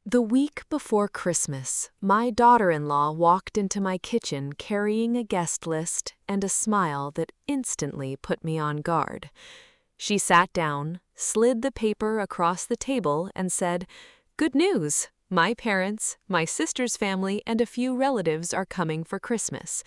The week before Christmas, my daughter-in-law walked into my kitchen carrying a guest list and a smile that instantly put me on guard. She sat down, slid the paper across the table, and said, "Good news! My parents, my sister's family, and a few relatives are coming for Christmas.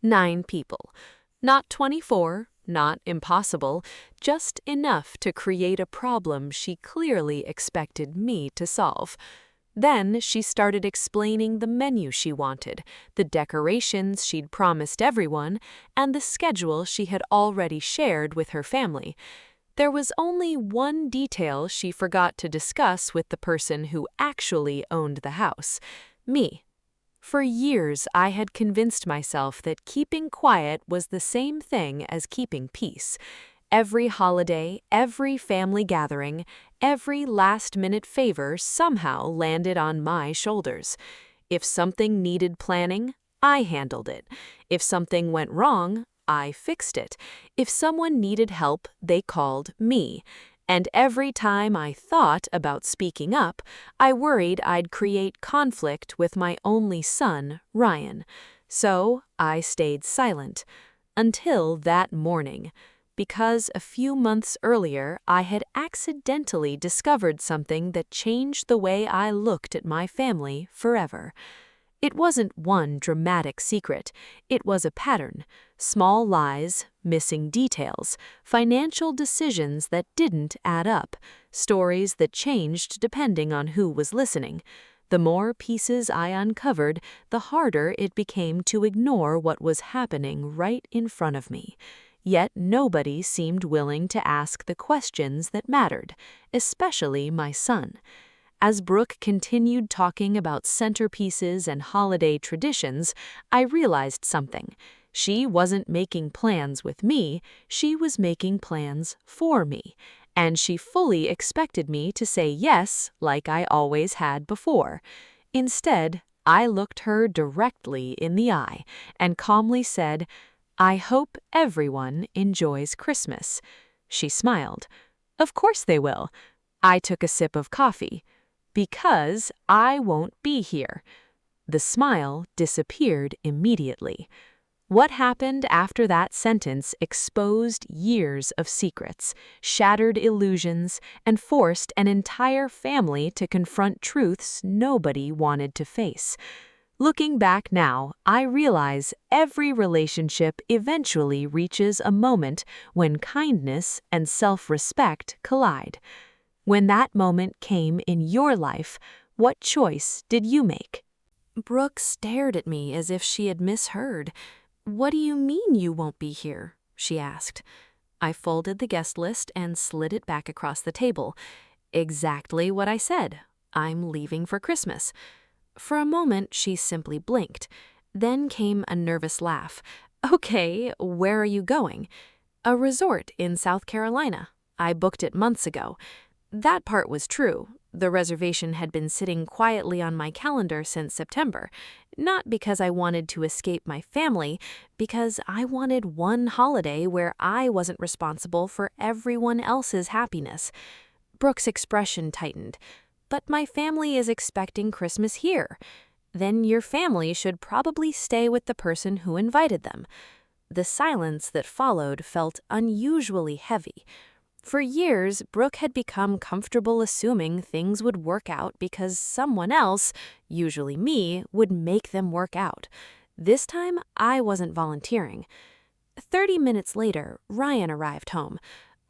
9 people. Not 24, not impossible, just enough to create a problem she clearly expected me to solve." Then she started explaining the menu she wanted, the decorations she'd promised everyone, and the schedule she had already shared with her family. There was only one detail she forgot to discuss with the person who actually owned the house: me. For years, I had convinced myself that keeping quiet was the same thing as keeping peace. Every holiday, every family gathering, every last-minute favor somehow landed on my shoulders. If something needed planning, I handled it. If something went wrong, I fixed it. If someone needed help, they called me. And every time I thought about speaking up, I worried I'd create conflict with my only son, Ryan. So I stayed silent. Until that morning. Because a few months earlier I had accidentally discovered something that changed the way I looked at my family forever. It wasn't one dramatic secret. It was a pattern: small lies, missing details, financial decisions that didn't add up, stories that changed depending on who was listening. The more pieces I uncovered, the harder it became to ignore what was happening right in front of me. Yet nobody seemed willing to ask the questions that mattered, especially my son. As Brooke continued talking about centerpieces and holiday traditions, I realized something. She wasn't making plans with me, she was making plans for me. And she fully expected me to say yes, like I always had before. Instead, I looked her directly in the eye and calmly said, "I hope everyone enjoys Christmas." She smiled. "Of course they will." I took a sip of coffee. "Because I won't be here." The smile disappeared immediately. What happened after that sentence exposed years of secrets, shattered illusions, and forced an entire family to confront truths nobody wanted to face. Looking back now, I realize every relationship eventually reaches a moment when kindness and self-respect collide. When that moment came in your life, what choice did you make? Brooke stared at me as if she had misheard. "What do you mean you won't be here?" she asked. I folded the guest list and slid it back across the table. "Exactly what I said. I'm leaving for Christmas." For a moment, she simply blinked. Then came a nervous laugh. "Okay, where are you going?" "A resort in South Carolina. I booked it months ago." That part was true. The reservation had been sitting quietly on my calendar since September. Not because I wanted to escape my family, because I wanted one holiday where I wasn't responsible for everyone else's happiness. Brooke's expression tightened. "But my family is expecting Christmas here." "Then your family should probably stay with the person who invited them." The silence that followed felt unusually heavy. For years, Brooke had become comfortable assuming things would work out because someone else, usually me, would make them work out. This time, I wasn't volunteering. 30 minutes later, Ryan arrived home.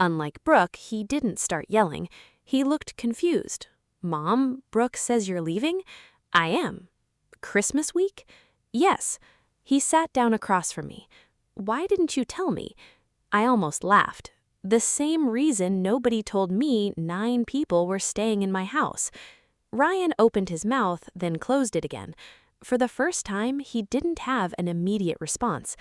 Unlike Brooke, he didn't start yelling. He looked confused. "Mom, Brooke says you're leaving?" "I am." "Christmas week?" "Yes." He sat down across from me. "Why didn't you tell me?" I almost laughed. The same reason nobody told me 9 people were staying in my house. Ryan opened his mouth, then closed it again. For the first time, he didn't have an immediate response.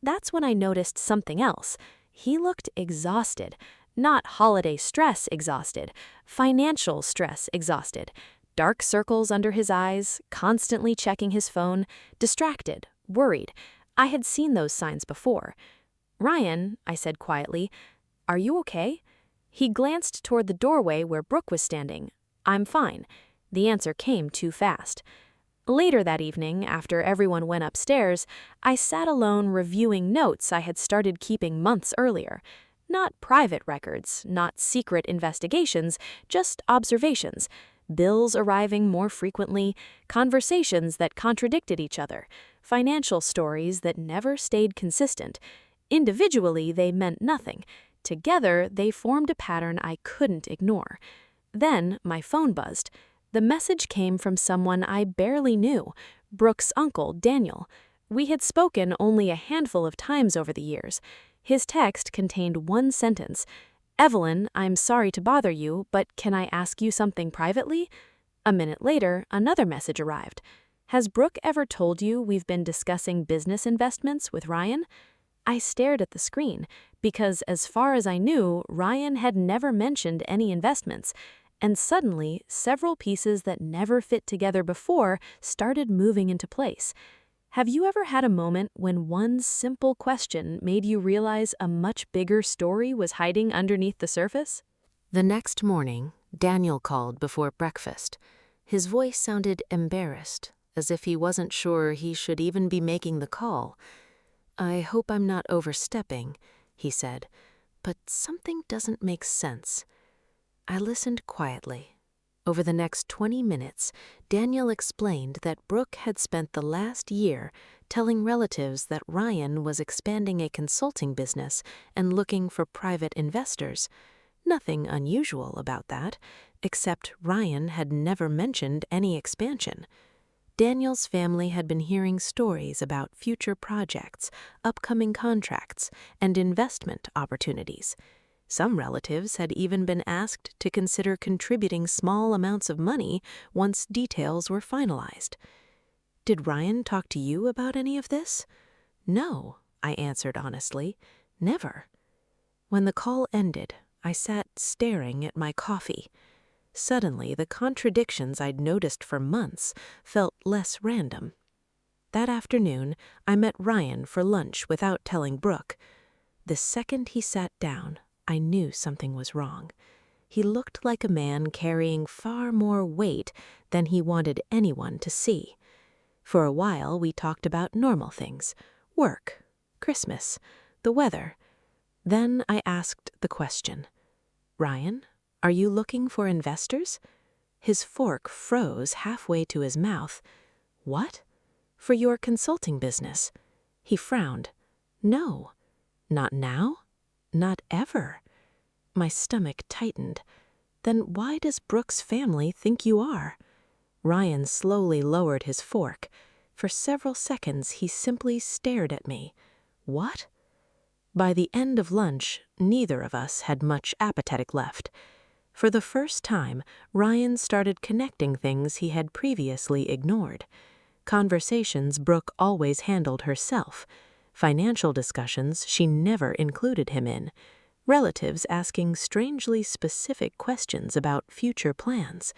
That's when I noticed something else. He looked exhausted. Not holiday stress exhausted, financial stress exhausted. Dark circles under his eyes, constantly checking his phone, distracted, worried. I had seen those signs before. "Ryan," I said quietly, "are you okay?" He glanced toward the doorway where Brooke was standing. "I'm fine." The answer came too fast. Later that evening, after everyone went upstairs, I sat alone reviewing notes I had started keeping months earlier. Not private records, not secret investigations, just observations. Bills arriving more frequently, conversations that contradicted each other, financial stories that never stayed consistent. Individually, they meant nothing. Together, they formed a pattern I couldn't ignore. Then, my phone buzzed. The message came from someone I barely knew, Brooke's uncle, Daniel. We had spoken only a handful of times over the years. His text contained one sentence: "Evelyn, I'm sorry to bother you, but can I ask you something privately?" A minute later, another message arrived. "Has Brooke ever told you we've been discussing business investments with Ryan?" I stared at the screen, because as far as I knew, Ryan had never mentioned any investments. And suddenly, several pieces that never fit together before started moving into place. Have you ever had a moment when one simple question made you realize a much bigger story was hiding underneath the surface? The next morning, Daniel called before breakfast. His voice sounded embarrassed, as if he wasn't sure he should even be making the call. "I hope I'm not overstepping," he said, "but something doesn't make sense." I listened quietly. Over the next 20 minutes, Daniel explained that Brooke had spent the last year telling relatives that Ryan was expanding a consulting business and looking for private investors. Nothing unusual about that, except Ryan had never mentioned any expansion. Daniel's family had been hearing stories about future projects, upcoming contracts, and investment opportunities. Some relatives had even been asked to consider contributing small amounts of money once details were finalized. "Did Ryan talk to you about any of this?" "No," I answered honestly. "Never." When the call ended, I sat staring at my coffee. Suddenly, the contradictions I'd noticed for months felt less random. That afternoon, I met Ryan for lunch without telling Brooke. The second he sat down, I knew something was wrong. He looked like a man carrying far more weight than he wanted anyone to see. For a while, we talked about normal things: work, Christmas, the weather. Then I asked the question, "Ryan, are you looking for investors?" His fork froze halfway to his mouth. "What?" "For your consulting business." He frowned. "No." "Not now?" "Not ever." My stomach tightened. "Then why does Brooke's family think you are?" Ryan slowly lowered his fork. For several seconds he simply stared at me. "What?" By the end of lunch, neither of us had much appetite left. For the first time, Ryan started connecting things he had previously ignored. Conversations Brooke always handled herself. Financial discussions she never included him in. Relatives asking strangely specific questions about future plans.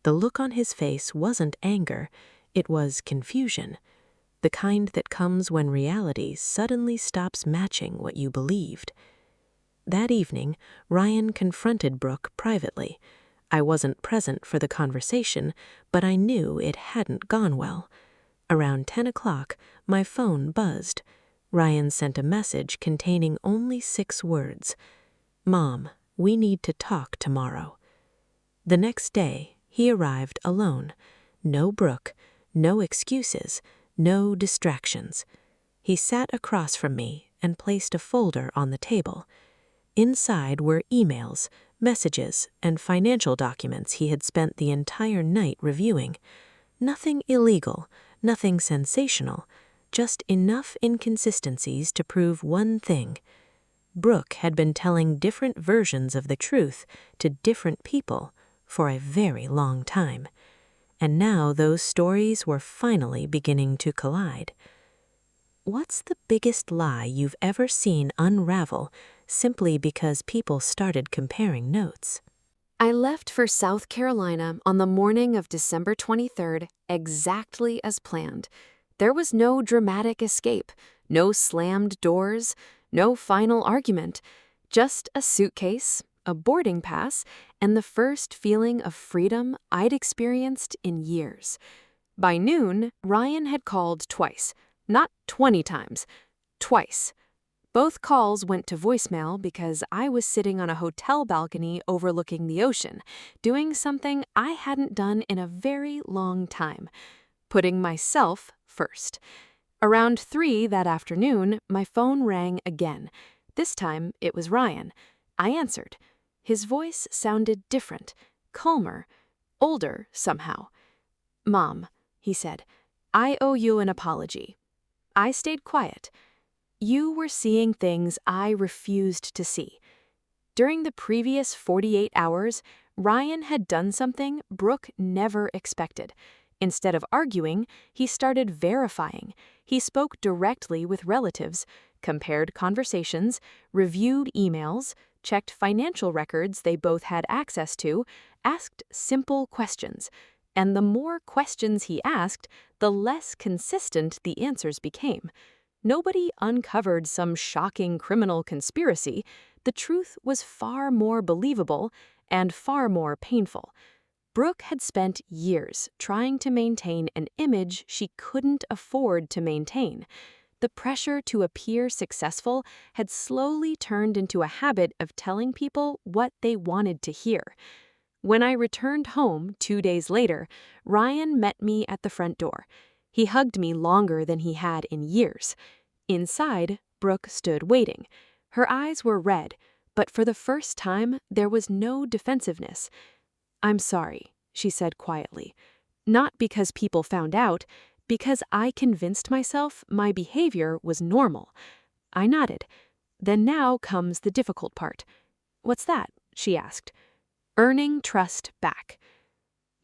The look on his face wasn't anger, it was confusion. The kind that comes when reality suddenly stops matching what you believed. That evening, Ryan confronted Brooke privately. I wasn't present for the conversation, but I knew it hadn't gone well. Around 10 o'clock, my phone buzzed. Ryan sent a message containing only 6 words. "Mom, we need to talk tomorrow." The next day, he arrived alone. No Brooke, no excuses, no distractions. He sat across from me and placed a folder on the table. Inside were emails, messages, and financial documents he had spent the entire night reviewing. Nothing illegal, nothing sensational, just enough inconsistencies to prove one thing. Brooke had been telling different versions of the truth to different people for a very long time. And now those stories were finally beginning to collide. What's the biggest lie you've ever seen unravel simply because people started comparing notes? I left for South Carolina on the morning of December 23rd, exactly as planned. There was no dramatic escape, no slammed doors, no final argument, just a suitcase, a boarding pass, and the first feeling of freedom I'd experienced in years. By noon, Ryan had called twice. Not 20 times. Twice. Both calls went to voicemail because I was sitting on a hotel balcony overlooking the ocean, doing something I hadn't done in a very long time, putting myself first. Around 3 that afternoon, my phone rang again. This time, it was Ryan. I answered. His voice sounded different, calmer, older somehow. "Mom," he said, "I owe you an apology." I stayed quiet. "You were seeing things I refused to see." During the previous 48 hours, Ryan had done something Brooke never expected. Instead of arguing, he started verifying. He spoke directly with relatives, compared conversations, reviewed emails, checked financial records they both had access to, asked simple questions. And the more questions he asked, the less consistent the answers became. Nobody uncovered some shocking criminal conspiracy. The truth was far more believable and far more painful. Brooke had spent years trying to maintain an image she couldn't afford to maintain. The pressure to appear successful had slowly turned into a habit of telling people what they wanted to hear. When I returned home 2 days later, Ryan met me at the front door. He hugged me longer than he had in years. Inside, Brooke stood waiting. Her eyes were red, but for the first time, there was no defensiveness. "I'm sorry," she said quietly. "Not because people found out, because I convinced myself my behavior was normal." I nodded. "Then now comes the difficult part." "What's that?" she asked. "Earning trust back."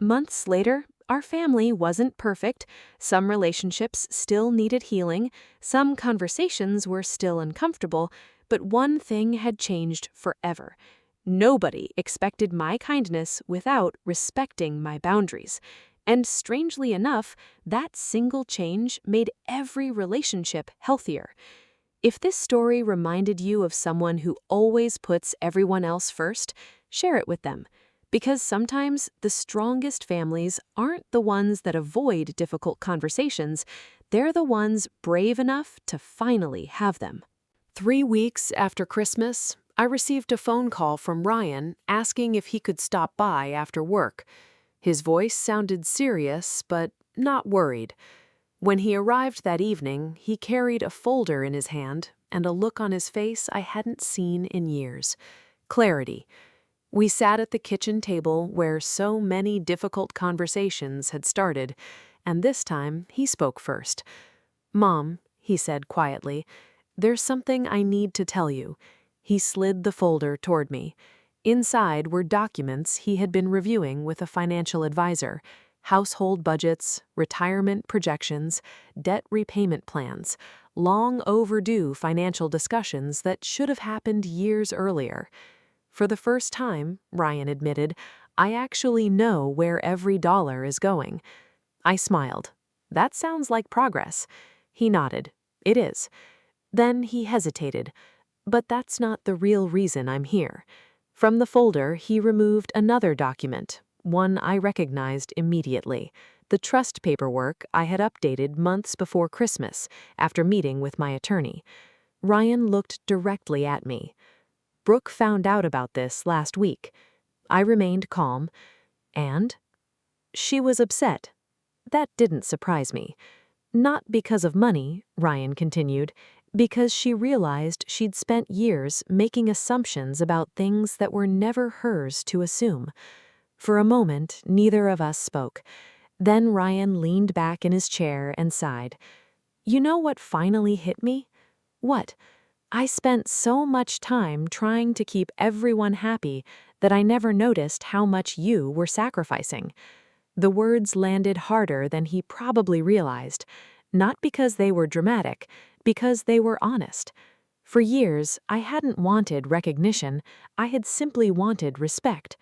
Months later, our family wasn't perfect. Some relationships still needed healing. Some conversations were still uncomfortable. But one thing had changed forever. Nobody expected my kindness without respecting my boundaries. And strangely enough, that single change made every relationship healthier. If this story reminded you of someone who always puts everyone else first, share it with them. Because sometimes the strongest families aren't the ones that avoid difficult conversations, they're the ones brave enough to finally have them. 3 weeks after Christmas, I received a phone call from Ryan asking if he could stop by after work. His voice sounded serious, but not worried. When he arrived that evening, he carried a folder in his hand and a look on his face I hadn't seen in years. Clarity. We sat at the kitchen table where so many difficult conversations had started, and this time he spoke first. "Mom," he said quietly, "there's something I need to tell you." He slid the folder toward me. Inside were documents he had been reviewing with a financial advisor: household budgets, retirement projections, debt repayment plans, long overdue financial discussions that should have happened years earlier. "For the first time," Ryan admitted, "I actually know where every dollar is going." I smiled. "That sounds like progress." He nodded. "It is." Then he hesitated. "But that's not the real reason I'm here." From the folder, he removed another document, one I recognized immediately: the trust paperwork I had updated months before Christmas after meeting with my attorney. Ryan looked directly at me. "Brooke found out about this last week." I remained calm. "And?" "She was upset." That didn't surprise me. "Not because of money," Ryan continued, "because she realized she'd spent years making assumptions about things that were never hers to assume." For a moment, neither of us spoke. Then Ryan leaned back in his chair and sighed. "You know what finally hit me?" "What?" "I spent so much time trying to keep everyone happy that I never noticed how much you were sacrificing." The words landed harder than he probably realized, not because they were dramatic, because they were honest. For years, I hadn't wanted recognition, I had simply wanted respect.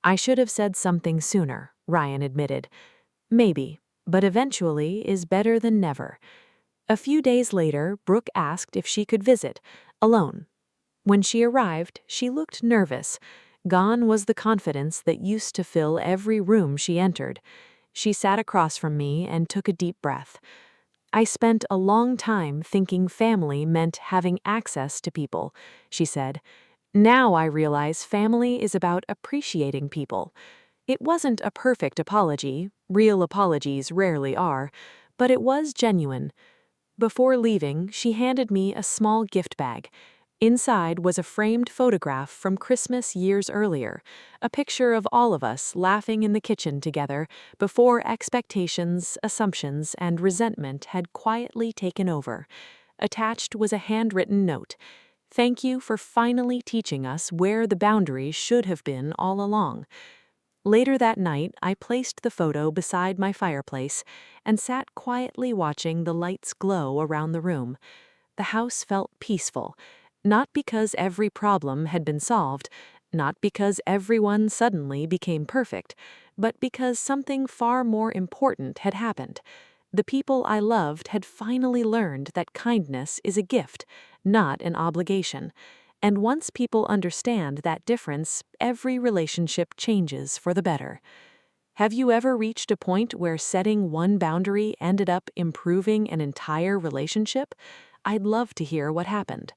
"I should have said something sooner," Ryan admitted. "Maybe, but eventually is better than never." A few days later, Brooke asked if she could visit, alone. When she arrived, she looked nervous. Gone was the confidence that used to fill every room she entered. She sat across from me and took a deep breath. "I spent a long time thinking family meant having access to people," she said. "Now I realize family is about appreciating people." It wasn't a perfect apology, real apologies rarely are, but it was genuine. Before leaving, she handed me a small gift bag. Inside was a framed photograph from Christmas years earlier, a picture of all of us laughing in the kitchen together before expectations, assumptions, and resentment had quietly taken over. Attached was a handwritten note. "Thank you for finally teaching us where the boundaries should have been all along." Later that night, I placed the photo beside my fireplace and sat quietly watching the lights glow around the room. The house felt peaceful, not because every problem had been solved, not because everyone suddenly became perfect, but because something far more important had happened. The people I loved had finally learned that kindness is a gift, not an obligation. And once people understand that difference, every relationship changes for the better. Have you ever reached a point where setting one boundary ended up improving an entire relationship? I'd love to hear what happened.